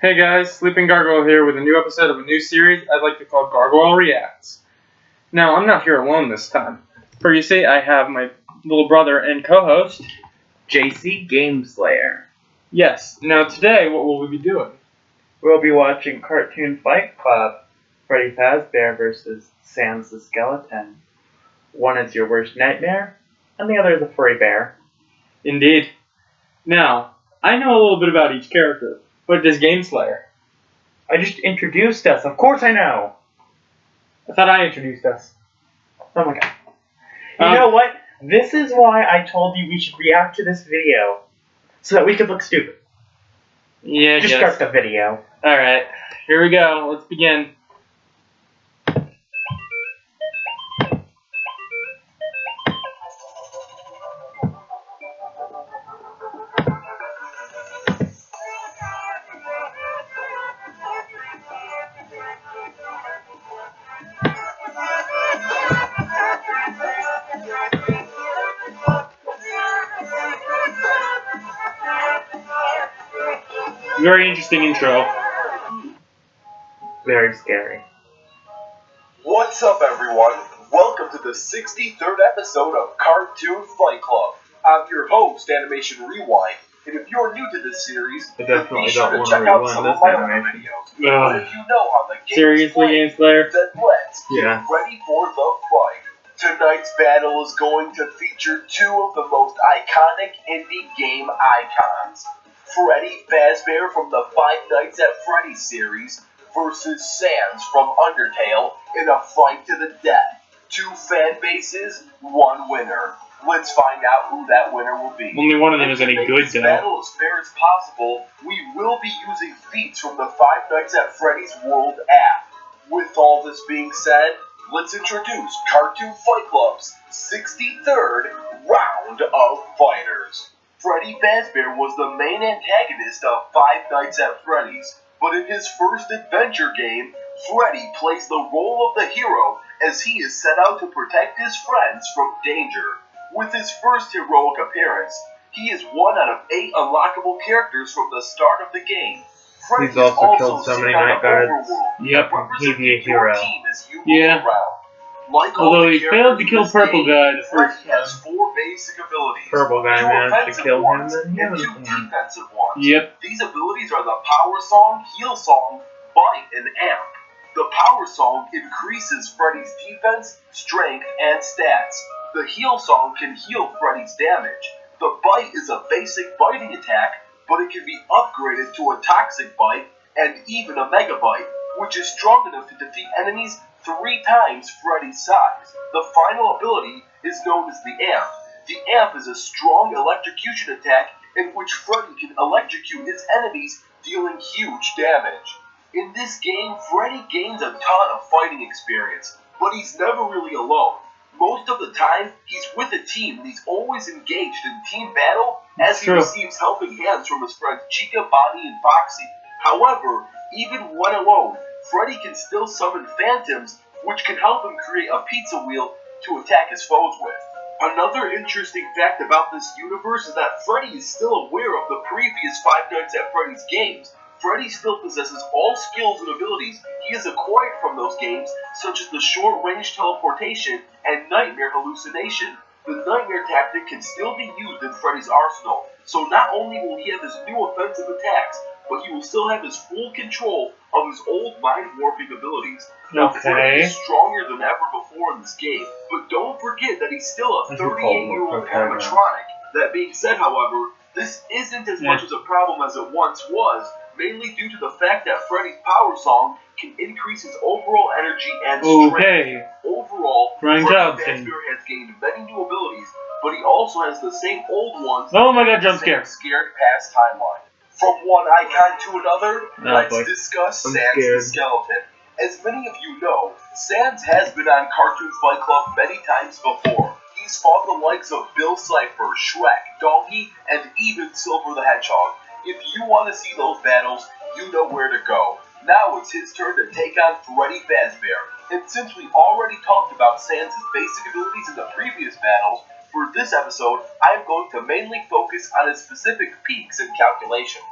Hey guys, Sleeping Gargoyle here with a new episode of a new series I'd like to call Gargoyle Reacts. Now, I'm not here alone this time. For you see, I have my little brother and co-host, JC Gameslayer. Yes, now today, what will we be doing? We'll be watching Cartoon Fight Club, Freddy Fazbear vs. Sans the Skeleton. One is your worst nightmare, and the other is a furry bear. Indeed. Now, I know a little bit about each character, but does Gameslayer? I just introduced us, of course I know! I thought I introduced us. Oh my god. You know what? This is why I told you we should react to this video, so that we could look stupid. Yeah, Just start the video. Alright, here we go. Let's begin. Very interesting intro. Very scary. What's up, everyone? Welcome to the 63rd episode of Cartoon Fight Club. I'm your host, Animation Rewind, and if you're new to this series, I then definitely be sure don't to want to check out rewind some this of my other animation. videos. But if you know how the game Seriously, is played, Gameslayer? then let's Yeah. get ready for the fight. Tonight's battle is going to feature two of the most iconic indie game icons. Freddy Fazbear from the Five Nights at Freddy's series versus Sans from Undertale in a fight to the death. Two fan bases, one winner. Let's find out who that winner will be. Only one of them And is to any make good, this though. battle as fair as possible, we will be using feats from the Five Nights at Freddy's World app. With all this being said, let's introduce Cartoon Fight Club's 63rd round of fighters. Freddy Fazbear was the main antagonist of Five Nights at Freddy's, but in his first adventure game, Freddy plays the role of the hero as he is set out to protect his friends from danger. With his first heroic appearance, he is one out of 8 unlockable characters from the start of the game. Freddy He's also is killed so seen many on night the guards. overworld, Yep, he'd be a representing your hero. team as you move Yeah. around. Like all Although the he failed to characters kill in this Purple game, Guy the first Freddy has time. 4 basic abilities. Purple Guy 2 managed to offensive kill him, ones and he and was 2 born. defensive ones. Yep. These abilities are the Power Song, Heal Song, Bite, and Amp. The Power Song increases Freddy's defense, strength, and stats. The Heal Song can heal Freddy's damage. The Bite is a basic biting attack, but it can be upgraded to a Toxic Bite and even a Mega Bite, which is strong enough to defeat enemies 3 times Freddy's size. The final ability is known as the Amp. The Amp is a strong electrocution attack in which Freddy can electrocute his enemies, dealing huge damage. In this game, Freddy gains a ton of fighting experience, but he's never really alone. Most of the time, he's with a team and he's always engaged in team battle as he True. receives helping hands from his friends Chica, Bonnie, and Foxy. However, even when alone, Freddy can still summon phantoms, which can help him create a pizza wheel to attack his foes with. Another interesting fact about this universe is that Freddy is still aware of the previous Five Nights at Freddy's games. Freddy still possesses all skills and abilities he has acquired from those games, such as the short-range teleportation and nightmare hallucination. The nightmare tactic can still be used in Freddy's arsenal, so not only will he have his new offensive attacks, but he will still have his full control of his old mind-warping abilities. Now, Freddy Okay. is stronger than ever before in this game, but don't forget that he's still a 38-year-old animatronic. That being said, however, this isn't as much as a problem as it once was, mainly due to the fact that Freddy's Power Song can increase his overall energy and strength. Okay. Overall, Ryan Freddy Johnson. Fazbear has gained many new abilities, but he also has the same old ones. Oh my god, in the jump same scare. scared past timeline. From one icon to another, Oh, let's boy. discuss I'm Sans the scared. Skeleton. As many of you know, Sans has been on Cartoon Fight Club many times before. He's fought the likes of Bill Cipher, Shrek, Donkey, and even Silver the Hedgehog. If you want to see those battles, you know where to go. Now it's his turn to take on Freddy Fazbear. And since we already talked about Sans' basic abilities in the previous battles, for this episode, I am going to mainly focus on his specific peaks and calculations.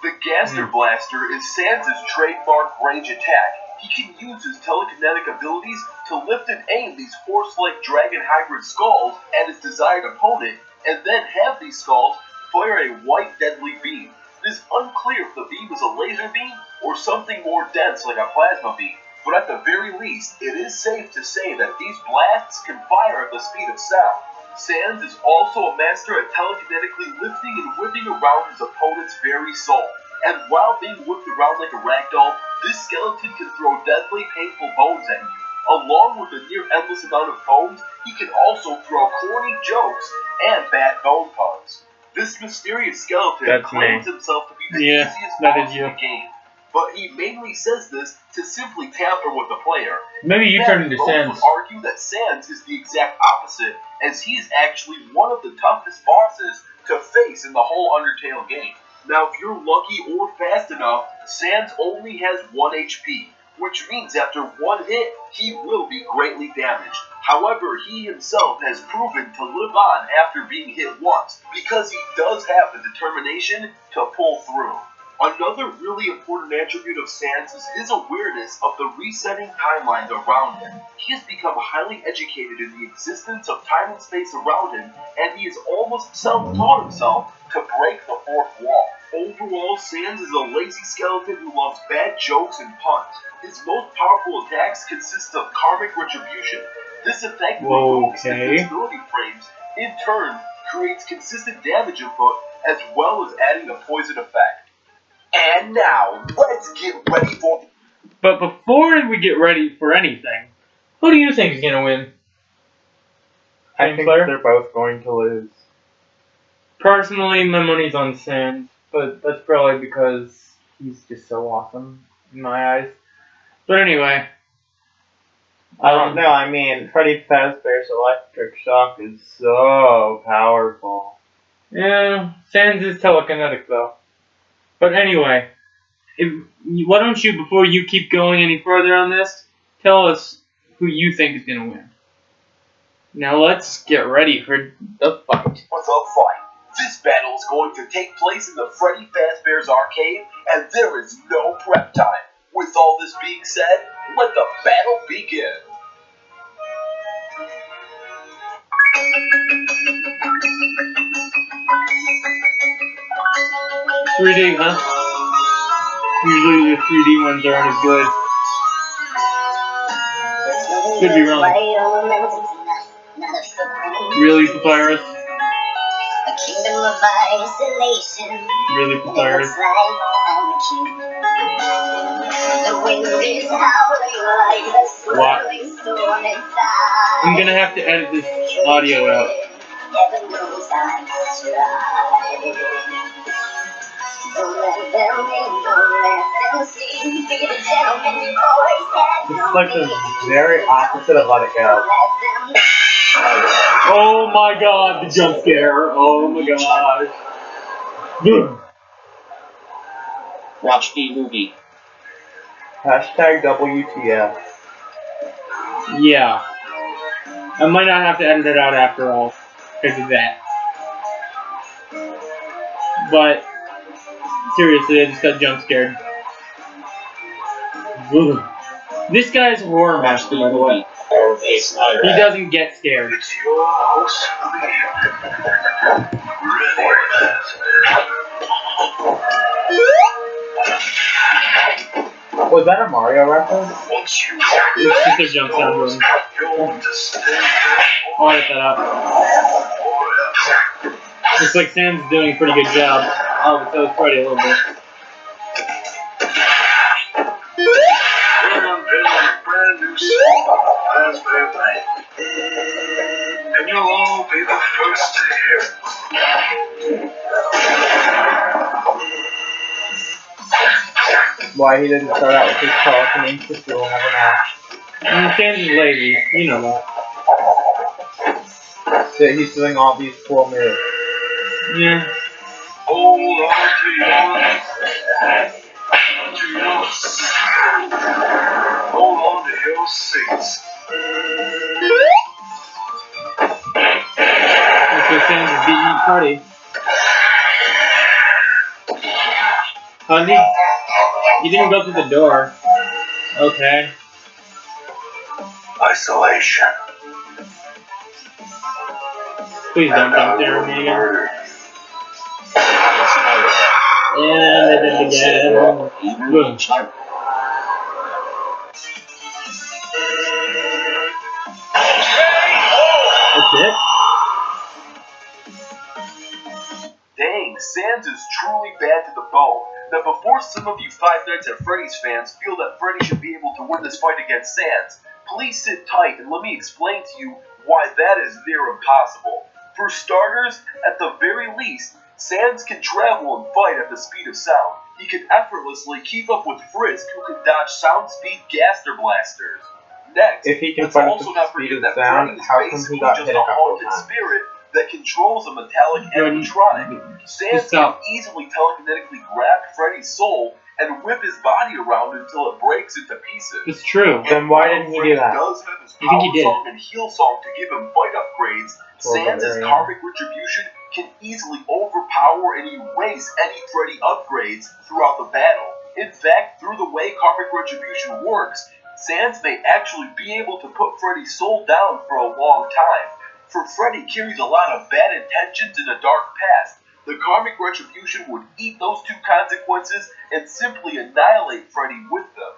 The Gaster Blaster is Sans' trademark range attack. He can use his telekinetic abilities to lift and aim these horse-like dragon hybrid skulls at his desired opponent, and then have these skulls fire a white deadly beam. It is unclear if the beam is a laser beam or something more dense like a plasma beam, but at the very least, it is safe to say that these blasts can fire at the speed of sound. Sans is also a master at telekinetically lifting and whipping around his opponent's very soul. And while being whipped around like a ragdoll, this skeleton can throw deadly, painful bones at you. Along with a near endless amount of bones, he can also throw corny jokes and bad bone puns. This mysterious skeleton claims himself to be the easiest boss in the game, but he mainly says this to simply tamper with the player. Maybe you turn into Sans. Would argue that Sans is the exact opposite, as he is actually one of the toughest bosses to face in the whole Undertale game. Now, if you're lucky or fast enough, Sans only has 1 HP, which means after one hit, he will be greatly damaged. However, he himself has proven to live on after being hit once, because he does have the determination to pull through. Another really important attribute of Sans is his awareness of the resetting timelines around him. He has become highly educated in the existence of time and space around him, and he has almost self-taught himself to break the fourth wall. Overall, Sans is a lazy skeleton who loves bad jokes and puns. His most powerful attacks consist of Karmic Retribution. This effect removes invincibility frames, in turn creates consistent damage input, as well as adding a poison effect. And now, let's get ready for... But before we get ready for anything, who do you think is going to win? I think they're both going to lose. Personally, my money's on Sans, but that's probably because he's just so awesome in my eyes. But anyway. I don't know, I mean, Freddy Fazbear's Electric Shock is so powerful. Yeah, Sans is telekinetic though. But anyway, why don't you, before you keep going any further on this, tell us who you think is going to win. Now let's get ready for the fight. This battle is going to take place in the Freddy Fazbear's Arcade, and there is no prep time. With all this being said, let the battle begin. $3D, huh? Usually the 3D ones aren't as good. Could be wrong. Really, Papyrus? Really, Papyrus? What? I'm gonna have to edit this audio out. It's like the very opposite of Let It Go. Oh my god, the jump scare. Oh my god. Watch the movie. Hashtag WTF. Yeah. I might not have to edit it out after all, because of that. But, seriously, I just got jump scared. Ugh. This guy's a horror master, by the way. He doesn't get scared. It's your house. Was that a Mario reference? It's just a jump sound room. I'll edit that out. Looks like Sam's doing a pretty good job. Oh, but so is Freddy a little bit. Brand new song, and you'll all be the first to hear. Why he didn't start out with his telekinesis, we'll never know. Sans is lazy, you know that. That he's doing all these cool moves. Yeah. Hold on to your seats. That's what Sans is beating up Freddy. Honey, you didn't go through the door. Okay. Isolation. Please don't jump there on me again. And I did it again. Boom. That's it? Dang, Sans is truly bad to the bone. Now, before some of you Five Nights at Freddy's fans feel that Freddy should be able to win this fight against Sans, please sit tight and let me explain to you why that is near impossible. For starters, at the very least, Sans can travel and fight at the speed of sound. He can effortlessly keep up with Frisk, who can dodge sound speed gaster blasters. Next, If he can let's fight at also the not speed forget of that sound, Freddy is how come he basically got just hit a a couple of haunted times? spirit that controls a metallic animatronic. Sans can easily telekinetically grab Freddy's soul and whip his body around until it breaks into pieces. It's true. Then why didn't he do that? Does have his You think he power did? song and heal song to give him fight upgrades. Sans' Area. karmic retribution can easily overpower and erase any Freddy upgrades throughout the battle. In fact, through the way karmic retribution works, Sans may actually be able to put Freddy's soul down for a long time. For Freddy carries a lot of bad intentions and a dark past. The karmic retribution would eat those two consequences and simply annihilate Freddy with them.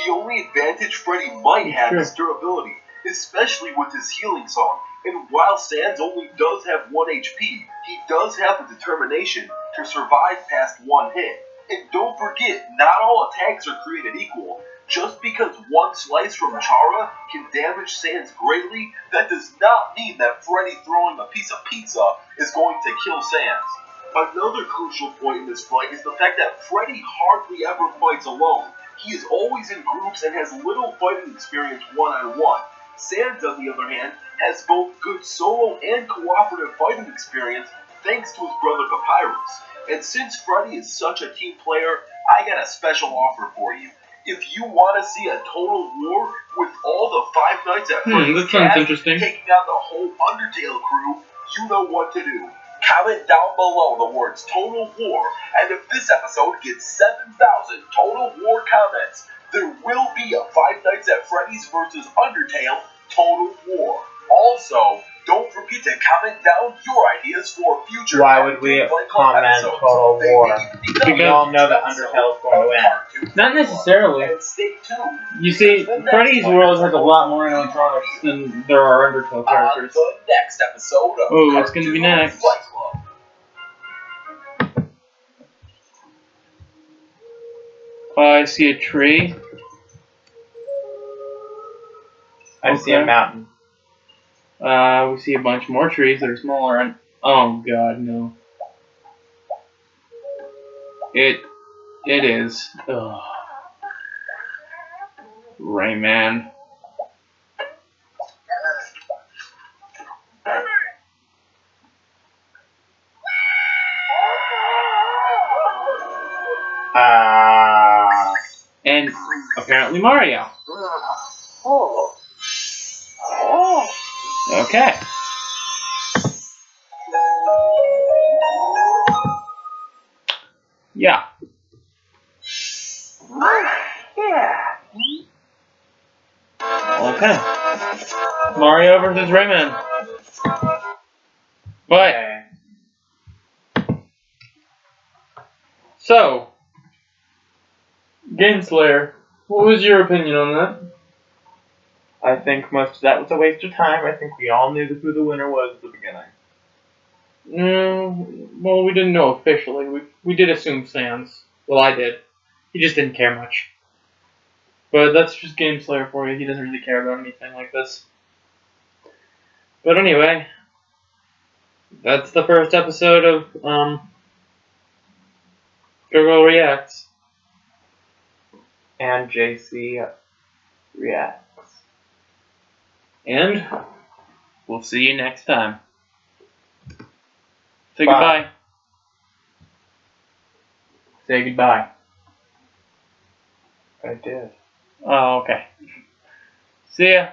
The only advantage Freddy might have is durability, especially with his healing song. And while Sans only does have 1 HP, he does have the determination to survive past one hit. And don't forget, not all attacks are created equal. Just because one slice from Chara can damage Sans greatly, that does not mean that Freddy throwing a piece of pizza is going to kill Sans. Another crucial point in this fight is the fact that Freddy hardly ever fights alone. He is always in groups and has little fighting experience one-on-one. Sans, on the other hand, has both good solo and cooperative fighting experience thanks to his brother Papyrus. And since Freddy is such a team player, I got a special offer for you. If you want to see a total war with all the Five Nights at Freddy's that sounds cast interesting. taking on the whole Undertale crew, you know what to do. Comment down below the words Total War, and if this episode gets 7,000 Total War comments, there will be a Five Nights at Freddy's vs. Undertale Total War. Also, don't forget to comment down your ideas for future Why would we comment episodes. Total They War? may even become We all know that episodes Undertale's going to win. of Cartoon Not necessarily. And stay tuned. You see, Freddy's World has a lot more animatronics than there are Undertale characters. On the next episode of Oh, what's gonna be Cartoon next? Fight Club. I see a tree. I see a mountain. We see a bunch more trees that are smaller and oh god, no. It is. Ugh. Rayman. And apparently Mario. Okay. Yeah. Okay. Mario versus Rayman. But so, Game Slayer, what was your opinion on that? I think most of that was a waste of time. I think we all knew who the winner was at the beginning. Well, we didn't know officially. We did assume Sans. Well, I did. He just didn't care much. But that's just Game Slayer for you. He doesn't really care about anything like this. But anyway, that's the first episode of Gargoyle Reacts. And JC reacts. And we'll see you next time. Say Bye. goodbye. Say goodbye. I did. Oh, okay. See ya.